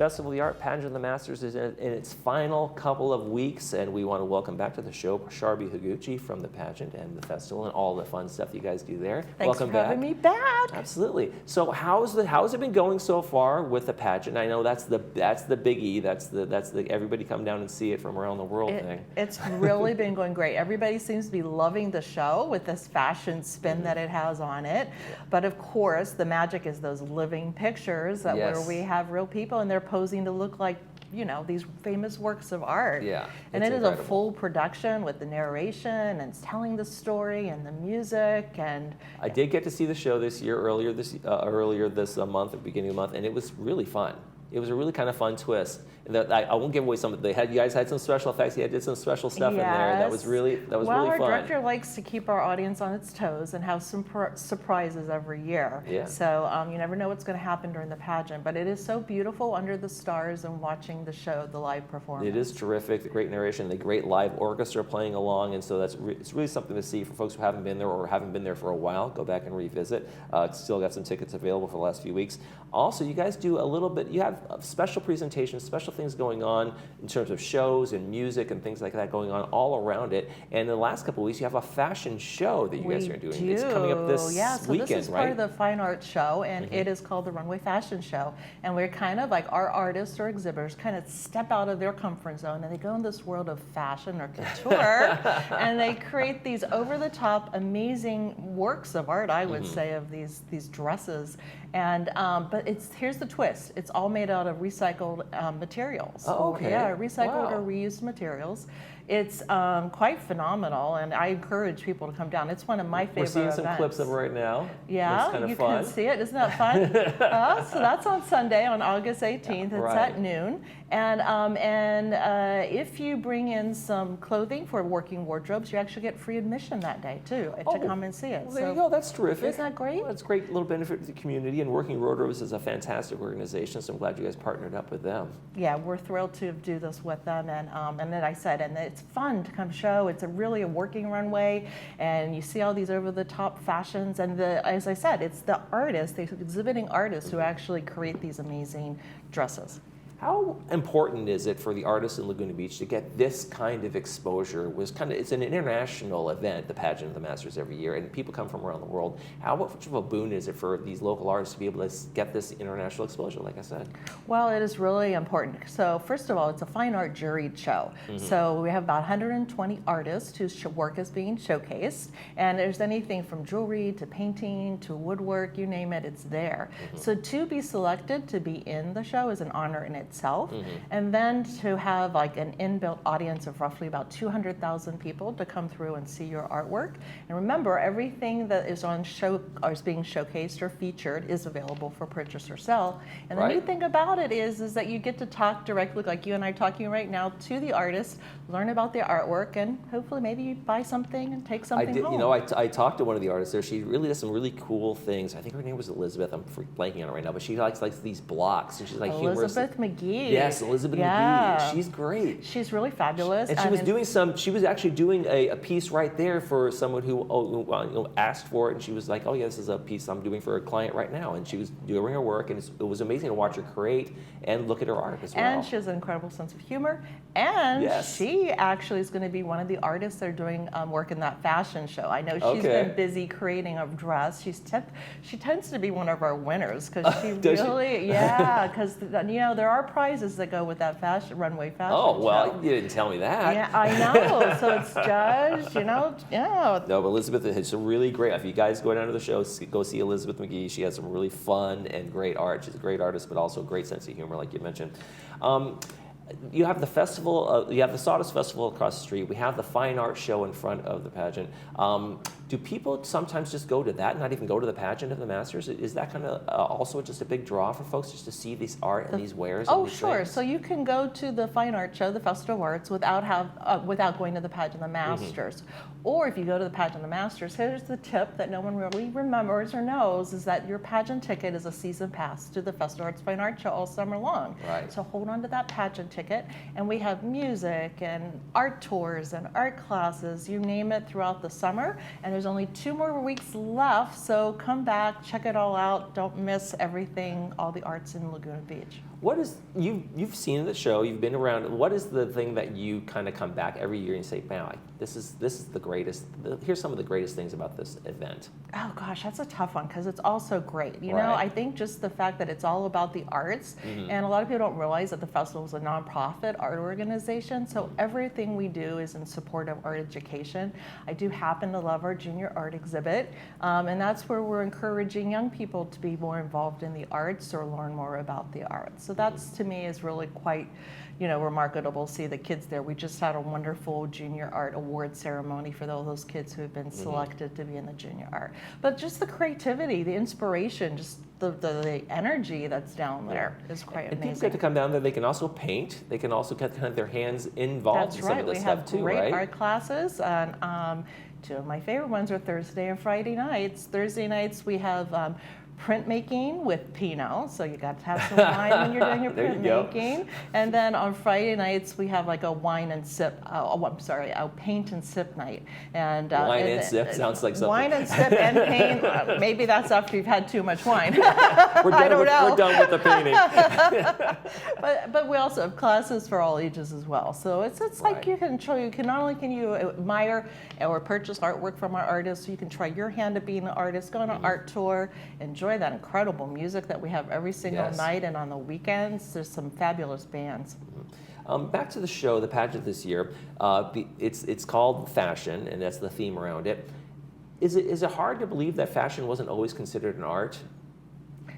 Festival of the Art Pageant of the Masters is in its final couple of weeks, and we want to welcome back to the show Sharby Higuchi from the pageant and the festival and all the fun stuff you guys do there. Thanks welcome for having me back. Absolutely. So how's it been going so far with the pageant? I know that's the biggie. That's the everybody come down and see it from around the world thing. It's really been going great. Everybody seems to be loving the show with this fashion spin that it has on it. But of course, the magic is those living pictures that where we have real people and they're posing to look like, you know, these famous works of art. Yeah, and it is a full production with the narration and telling the story and the music. And I did get to see the show this year earlier this month, at the beginning of the month, and it was really fun. It was a really kind of fun twist. I won't give away some. You guys had some special effects. You did some special stuff in there. That was really fun. Well, our director likes to keep our audience on its toes and have some surprises every year. Yeah. So you never know what's going to happen during the pageant, but it is so beautiful under the stars and watching the show, the live performance. It is terrific. The great narration, the great live orchestra playing along, and so it's really something to see for folks who haven't been there or haven't been there for a while. Go back and revisit. Still got some tickets available for the last few weeks. Also, you guys do a little bit. You have special presentations, special things going on in terms of shows and music and things like that going on all around it. And in the last couple of weeks, you have a fashion show that you guys are doing. It's coming up this weekend, this is part of the Fine Arts Show, and it is called the Runway Fashion Show. And we're kind of like our artists or exhibitors kind of step out of their comfort zone and they go in this world of fashion or couture, and they create these over-the-top, amazing works of art, I would say, of these dresses. And but here's the twist: it's all made out of recycled materials. Oh, okay. Yeah, recycled or reused materials. It's quite phenomenal, and I encourage people to come down. It's one of my favorite events. We're seeing some clips of it right now. Yeah, kind of you fun. can see it. Isn't that fun? So that's on Sunday, on August 18th. It's at noon. And if you bring in some clothing for working wardrobes, you actually get free admission that day, too, to come and see it. Well, there you go. That's terrific. Isn't that great? Well, that's a great little benefit to the community, and Working Wardrobes is a fantastic organization, so I'm glad you guys partnered up with them. Yeah, we're thrilled to do this with them, and then I said, and it's fun to come show. It's really a working runway, and you see all these over-the-top fashions, and as I said, it's the artists, the exhibiting artists who actually create these amazing dresses. How important is it for the artists in Laguna Beach to get this kind of exposure? It's an international event, the Pageant of the Masters, every year, and people come from around the world. How much of a boon is it for these local artists to be able to get this international exposure, like I said? Well, it is really important. So first of all, it's a fine art juried show. So we have about 120 artists whose work is being showcased, and there's anything from jewelry to painting to woodwork, you name it, it's there. So to be selected to be in the show is an honor in itself, and then to have like an inbuilt audience of roughly about 200,000 people to come through and see your artwork. And remember, everything that is on show or is being showcased or featured is available for purchase or sell. And the neat thing about it is that you get to talk directly, like you and I are talking right now, to the artist, learn about their artwork, and hopefully maybe you buy something and take something home. You know, I talked to one of the artists there. She really does some really cool things. I think her name was Elizabeth. I'm blanking on it right now, but she likes these blocks, and she's like humorous. Elizabeth McGee. Yes, Elizabeth McGee. She's great. She's really fabulous. And she was actually doing a piece right there for someone who asked for it, and she was like, oh yeah, this is a piece I'm doing for a client right now. And she was doing her work, and it was amazing to watch her create and look at her art as well. And she has an incredible sense of humor. And she actually is going to be one of the artists that are doing work in that fashion show. I know she's been busy creating a dress. She tends to be one of our winners because she really, because you know there are prizes that go with that runway fashion show. Oh, well, you didn't tell me that. Yeah, I know. So it's judged, you know, No, but Elizabeth has some really great, if you guys go down to the show, go see Elizabeth McGee. She has some really fun and great art. She's a great artist, but also a great sense of humor, like you mentioned. You have the festival, you have the Sawdust Festival across the street. We have the Fine Art Show in front of the pageant. Do people sometimes just go to that and not even go to the Pageant of the Masters? Is that kind of also just a big draw for folks just to see this art and these wares? Oh, and these sure. things? So you can go to the Fine Art Show, the Festival of Arts, without going to the Pageant of the Masters. Or if you go to the Pageant of the Masters, here's the tip that no one really remembers or knows, is that your pageant ticket is a season pass to the Festival of Arts Fine Art Show all summer long. Right. So hold on to that pageant ticket, and we have music and art tours and art classes, you name it, throughout the summer. And there's only 2 more weeks left, so come back, check it all out. Don't miss everything, all the arts in Laguna Beach. What is you've seen the show, you've been around. What is the thing that you kind of come back every year and say, "Man, this is the greatest. Here's some of the greatest things about this event." Oh gosh, that's a tough one because it's all so great. You know, Right. I think just the fact that it's all about the arts, and a lot of people don't realize that the festival is a nonprofit art organization. So everything we do is in support of art education. I do happen to love our junior art exhibit, and that's where we're encouraging young people to be more involved in the arts or learn more about the arts. So that's to me is really quite, remarkable to see the kids there. We just had a wonderful junior art award ceremony for all those kids who have been selected to be in the junior art. But just the creativity, the inspiration, just the energy that's down there is quite And people amazing. get to come down there. They can also paint. They can also get kind of their hands involved That's in some right. of this We stuff have too, great right? art classes, and two of my favorite ones are Thursday and Friday nights. Thursday nights we have printmaking with Pinot, so you got to have some wine when you're doing your There you go. printmaking. And then on Friday nights we have like a wine and sip. A paint and sip night. And Wine and sip sounds like something. Wine and sip and paint. Maybe that's after you've had too much wine. We're done with the painting. But we also have classes for all ages as well. So it's like Right. you can not only can you admire or purchase artwork from our artists, you can try your hand at being an artist, go on an art tour, enjoy that incredible music that we have every single Yes. night, and on the weekends there's some fabulous bands. Back to the show, the pageant this year. It's called Fashion, and that's the theme around it. Is it hard to believe that fashion wasn't always considered an art?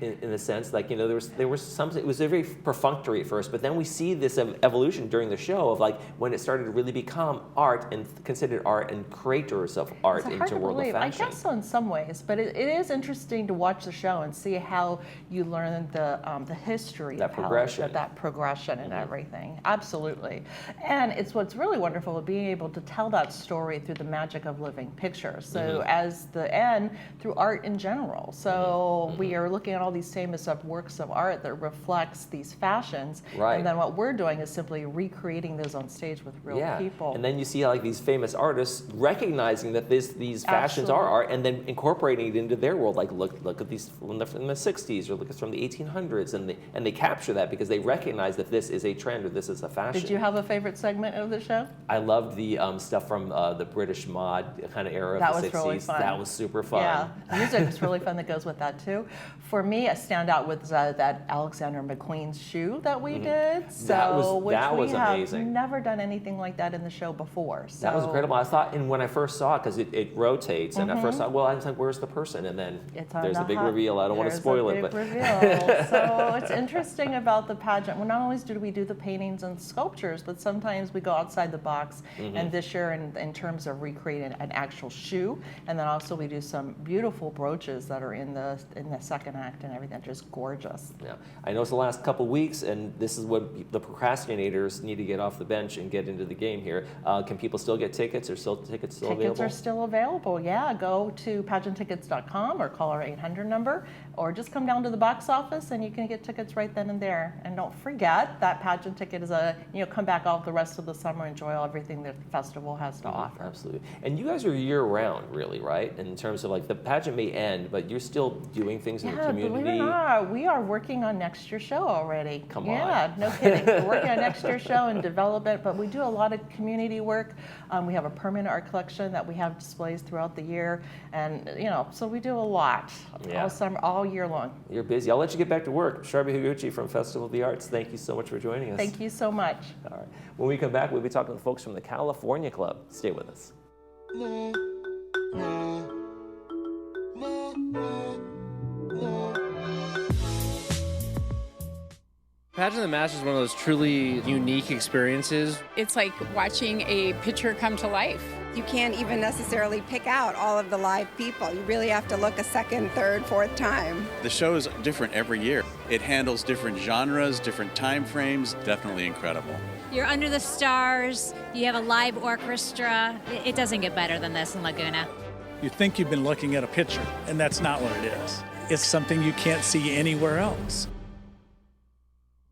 In a sense, like, there was some. It was very perfunctory at first, but then we see this evolution during the show of like when it started to really become art and considered art and creators of art It's hard into to world believe. of I fashion. guess so in some ways, but it is interesting to watch the show and see how you learn the history That of how progression. that progression and everything. Absolutely, and it's what's really wonderful of being able to tell that story through the magic of living pictures. So as the end through art in general. So we are looking at all these famous works of art that reflects these fashions, Right. and then what we're doing is simply recreating those on stage with real people. And then you see like these famous artists recognizing that these fashions are Absolutely. art, and then incorporating it into their world. Like look at these from the 60s, or look at from the 1800s, and they capture that because they recognize that this is a trend or this is a fashion. Did you have a favorite segment of the show? I loved the stuff from the British mod kind of era That of the was 60s. really fun. That was super fun. Yeah, music is really fun that goes with that too. For me, a standout was that Alexander McQueen's shoe that we did. So, that was we have amazing. never done anything like that in the show before. So That was incredible. I thought, and when I first saw it, because it rotates, and I first thought, well, I was like, where's the person? And then It's on there's the a big hot- reveal. I don't want to there's spoil a it, big but reveal. So it's interesting about the pageant. Well, not only do we do the paintings and sculptures, but sometimes we go outside the box. And this year, in terms of recreating an actual shoe, and then also we do some beautiful brooches that are in the second act and everything. Just gorgeous. yeah. I know it's the last couple weeks, and this is what the procrastinators need to get off the bench and get into the game here. Can people still get tickets? Are tickets still Tickets available? are still available. Yeah, go to pageanttickets.com or call our 800 number, or just come down to the box office and you can get tickets right then and there. And don't forget that pageant ticket is come back all the rest of the summer, enjoy everything that the festival has to offer. Absolutely. And you guys are year round, really, right? In terms of like the pageant may end, but you're still doing things in the Yeah, community. believe it or not, we are working on next year's show already. Come Yeah, no kidding. We're working on next year's show and development, but we do a lot of community work. We have a permanent art collection that we have displays throughout the year, and so we do a lot Yeah. all summer, all year long. You're busy. I'll let you get back to work. Sharbi Higuchi from Festival of the Arts, thank you so much for joining us. Thank you so much. All right. When we come back, we'll be talking to folks from the California Club. Stay with us. Pageant of the Masters is one of those truly unique experiences. It's like watching a picture come to life. You can't even necessarily pick out all of the live people. You really have to look a second, third, fourth time. The show is different every year. It handles different genres, different time frames. Definitely incredible. You're under the stars, you have a live orchestra. It doesn't get better than this in Laguna. You think you've been looking at a picture, and that's not what it is. It's something you can't see anywhere else.